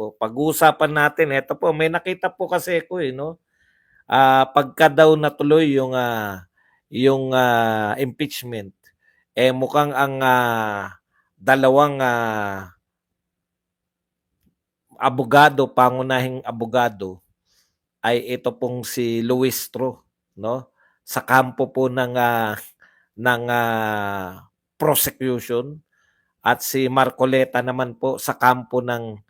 po. Pag-uusapan natin, eto po, may nakita po kasi ko eh, no? Pagka daw natuloy yung impeachment, eh mukhang ang dalawang abogado, pangunahing abogado, ay ito pong si Luis Tro, no? Sa kampo po ng prosecution at si Marcoleta naman po sa kampo ng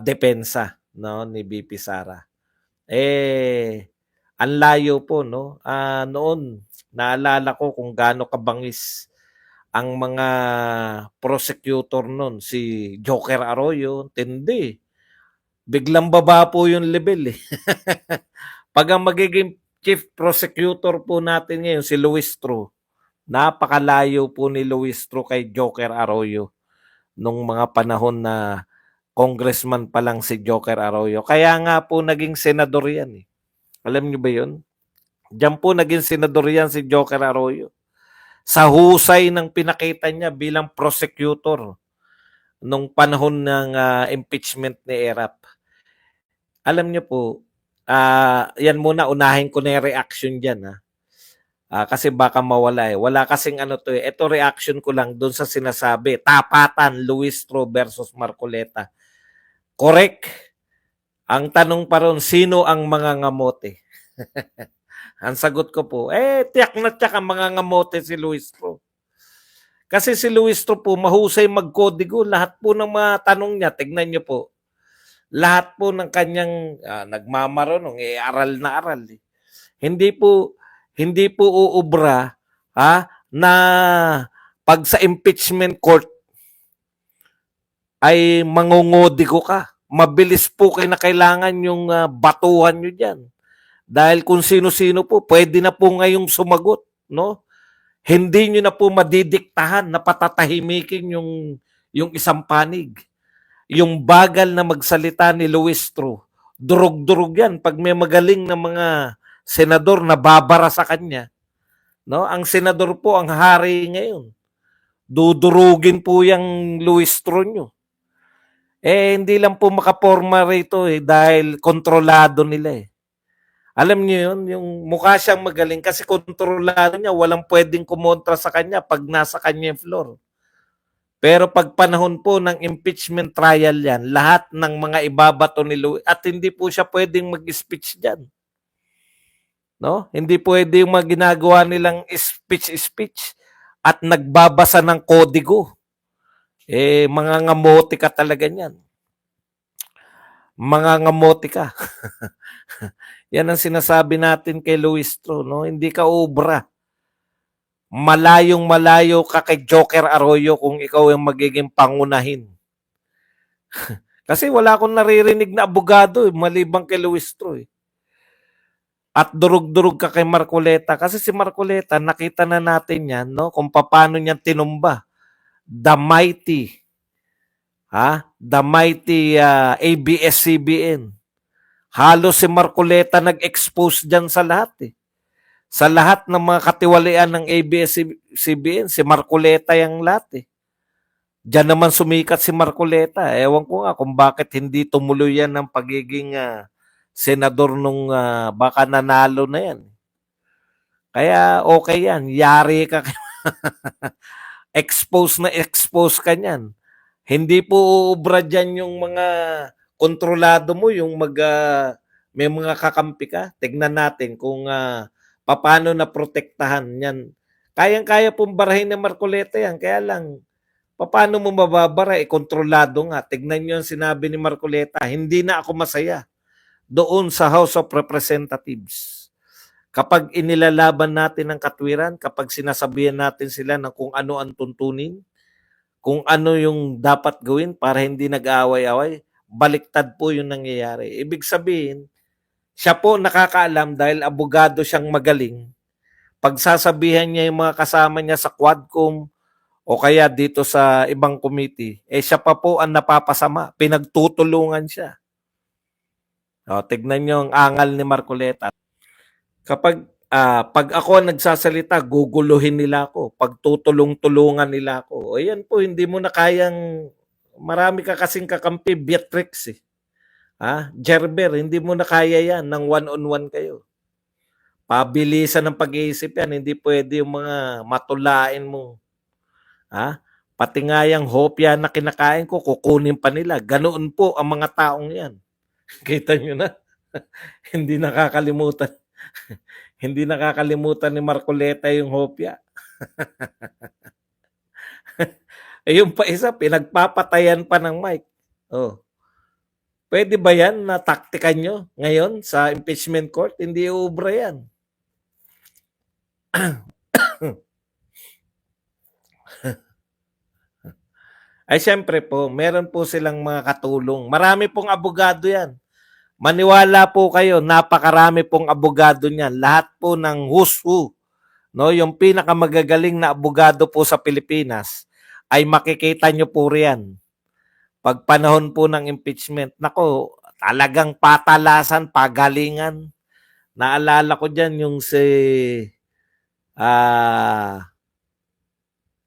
depensa, no, ni BP Sara. Ang layo po, no? Noon naalala ko kung gaano kabangis ang mga prosecutor noon, si Joker Arroyo, tindi. Biglang baba po yung level eh. Pag ang magiging chief prosecutor po natin ngayon si Luis Tro, napakalayo po ni Luis Tro kay Joker Arroyo nung mga panahon na congressman pa lang si Joker Arroyo. Kaya nga po naging senador yan eh. Alam niyo ba yun? Diyan po naging senador yan si Joker Arroyo. Sa husay ng pinakita niya bilang prosecutor nung panahon ng impeachment ni Erap. Alam niyo po, yan muna, unahin ko na yung reaction dyan. Kasi baka mawala eh. Wala kasing ano to eh. Ito reaction ko lang doon sa sinasabi. Tapatan, Luis Tro versus Marcoleta. Correct. Ang tanong pa ron, sino ang mga ngamote? Ang sagot ko po, tiyak na tiyak ang mga ngamote si Luis Tro. Kasi si Luis Tro po, mahusay magkodigo. Lahat po ng mga tanong niya, tignan niyo po. Lahat po ng kanyang nagmamarunong, aral na aral. Eh. Hindi po uubra na pag sa impeachment court ay mangungodigo ka. Mabilis po kayo na kailangan yung batuhan nyo dyan. Dahil kung sino-sino po, pwede na po ngayong sumagot. No? Hindi nyo na po madidiktahan na patatahimikin yung isang panig. Yung bagal na magsalita ni Luis Tro, durog-durog yan. Pag may magaling na mga senador na babara sa kanya, no? Ang senador po ang hari ngayon. Dudurugin po yung Luis Tro nyo. Hindi lang po makaporma rito dahil kontrolado nila eh. Alam niyo yun, yung mukha siyang magaling kasi kontrolado niya, walang pwedeng kumontra sa kanya pag nasa kanya yung floor. Pero pag panahon po ng impeachment trial yan, lahat ng mga ibabato ni Luis, at hindi po siya pwedeng mag-speech dyan. No? Hindi pwede yung mga ginagawa nilang speech at nagbabasa ng kodigo. Mga ngamote ka talaga niyan. Mga ngamote ka. Yan ang sinasabi natin kay Luis Tro, no? Hindi ka obra. Malayong-malayo ka kay Joker Arroyo kung ikaw ang magiging pangunahin. Kasi wala akong naririnig na abogado malibang kay Luis Tro. At durug-durug ka kay Marcoleta. Kasi si Marcoleta, nakita na natin yan, no? Kung paano niya tinumba. The mighty, the mighty ABS-CBN. Halos si Marcoleta nag-expose dyan sa lahat eh. Sa lahat ng mga katiwalian ng ABS-CBN, si Marcoleta yung lahat eh. Diyan naman sumikat si Marcoleta. Ewan ko nga kung bakit hindi tumuloy yan ng pagiging senador nung baka nanalo na yan. Kaya okay yan. Yari ka. Expose ka niyan. Hindi po uubra dyan yung mga kontrolado mo, yung may mga kakampi ka. Tignan natin kung paano na protektahan yan. Kayang-kaya pong barahin ng Marcoleta yan. Kaya lang, paano mo mababara? Kontrolado nga. Tignan nyo yung sinabi ni Marcoleta. Hindi na ako masaya doon sa House of Representatives. Kapag inilalaban natin ang katwiran, kapag sinasabihan natin sila ng kung ano ang tuntunin, kung ano yung dapat gawin para hindi nag-aaway-away, baliktad po yung nangyayari. Ibig sabihin, siya po nakakaalam dahil abogado siyang magaling. Pagsasabihan niya yung mga kasama niya sa Quadcom o kaya dito sa ibang committee, siya pa po ang napapasama. Pinagtutulungan siya. Tignan niyo ang angal ni Marcoleta. Kapag pag ako nagsasalita, guguluhin nila ako. Pag tutulong-tulungan nila ako. Ayan po, hindi mo na kayang marami ka kasing kakampi, Beatrix eh. Gerber, hindi mo na kaya yan ng one-on-one kayo. Pabilisan ng pag-iisip yan, hindi pwede yung mga matulain mo. Pati nga yung hopya na kinakain ko, kukunin pa nila. Ganoon po ang mga taong yan. Kita nyo na? Hindi nakakalimutan. Hindi nakakalimutan ni Marcoleta yung hopya. Yung pa isa, pinagpapatayan pa ng mic. Pwede ba yan na taktikan nyo ngayon sa impeachment court? Hindi ubra yan. Ay siyempre po, meron po silang mga katulong. Marami pong abogado yan. Maniwala po kayo, napakarami pong abogado niyan. Lahat po ng who's who, no, yung pinakamagagaling na abogado po sa Pilipinas ay makikita nyo po riyan. Pag panahon po ng impeachment, nako, talagang patalasan, pagalingan. Naalala ko dyan yung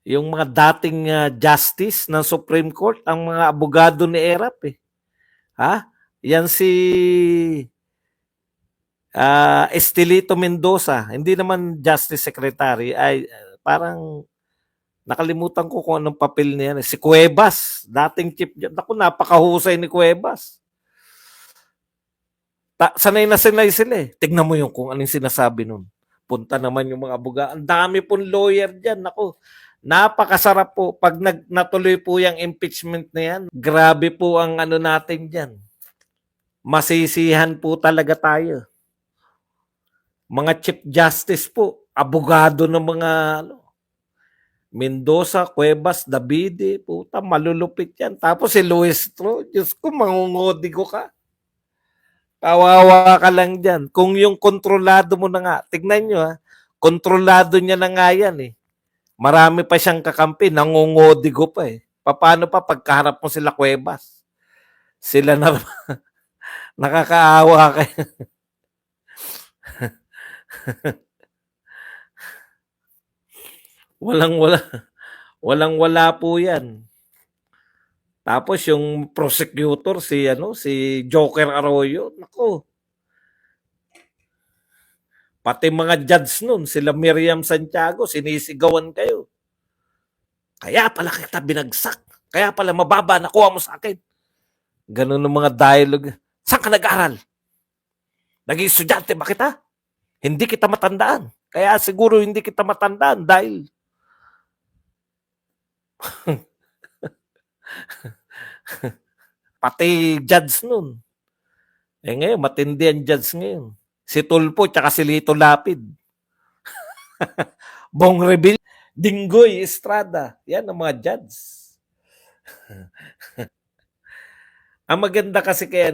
yung mga dating justice ng Supreme Court, ang mga abogado ni ERAP eh. Yan si Estelito Mendoza, hindi naman Justice Secretary, ay parang nakalimutan ko kung anong papel niya. Si Cuevas, dating chief. Naku, napakahusay ni Cuevas. Sanay na sanay sila eh. Tignan mo yung kung anong sinasabi nun. Punta naman yung mga abogado. Ang dami pong lawyer dyan. Naku, napakasarap po. Pag natuloy po yung impeachment na yan, grabe po ang ano natin dyan. Masisihan po talaga tayo. Mga Chief Justice po, abogado ng mga Mendoza, Cuevas, Davide, puta, malulupit yan. Tapos si Luis Tro, Diyos ko, mangungodi ko ka. Kawawa ka lang dyan. Kung yung kontrolado mo na nga, tignan nyo kontrolado niya na nga yan eh. Marami pa siyang kakampi, nangungodi ko pa eh. Paano pa pagkaharap mo sila Cuevas? Sila na nakakaawa kayo. Walang-wala po yan. Tapos yung prosecutor, si Joker Arroyo, nako. Pati mga judge nun, sila Miriam Santiago, sinisigawan kayo. Kaya pala kita binagsak. Kaya pala mababa nakuha mo sa akin. Ganun ng mga dialogue. Saan ka nag-aral? Naging estudyante ba kita? Hindi kita matandaan. Kaya siguro hindi kita matandaan dahil pati judge nun. Ngayon, matindi ang judge ngayon. Si Tulfo tsaka si Lito Lapid. Bong Revilla, Dinggoy Estrada. Yan ang mga judge. Ang maganda kasi kay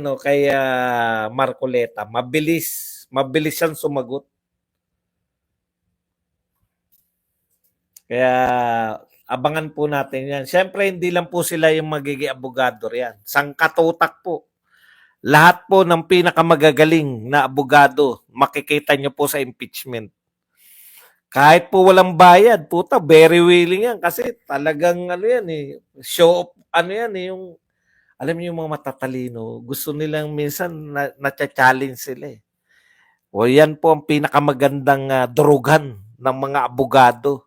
Marcoleta, mabilis siyang sumagot. Kaya abangan po natin yan. Siyempre, hindi lang po sila yung magiging abogado riyan. Sangkatutak po. Lahat po ng pinakamagagaling na abogado, makikita nyo po sa impeachment. Kahit po walang bayad, puta, very willing yan. Kasi talagang show up, yung, alam niyo yung mga matatalino, gusto nilang minsan na-challenge sila eh. O yan po ang pinakamagandang drogan ng mga abogado.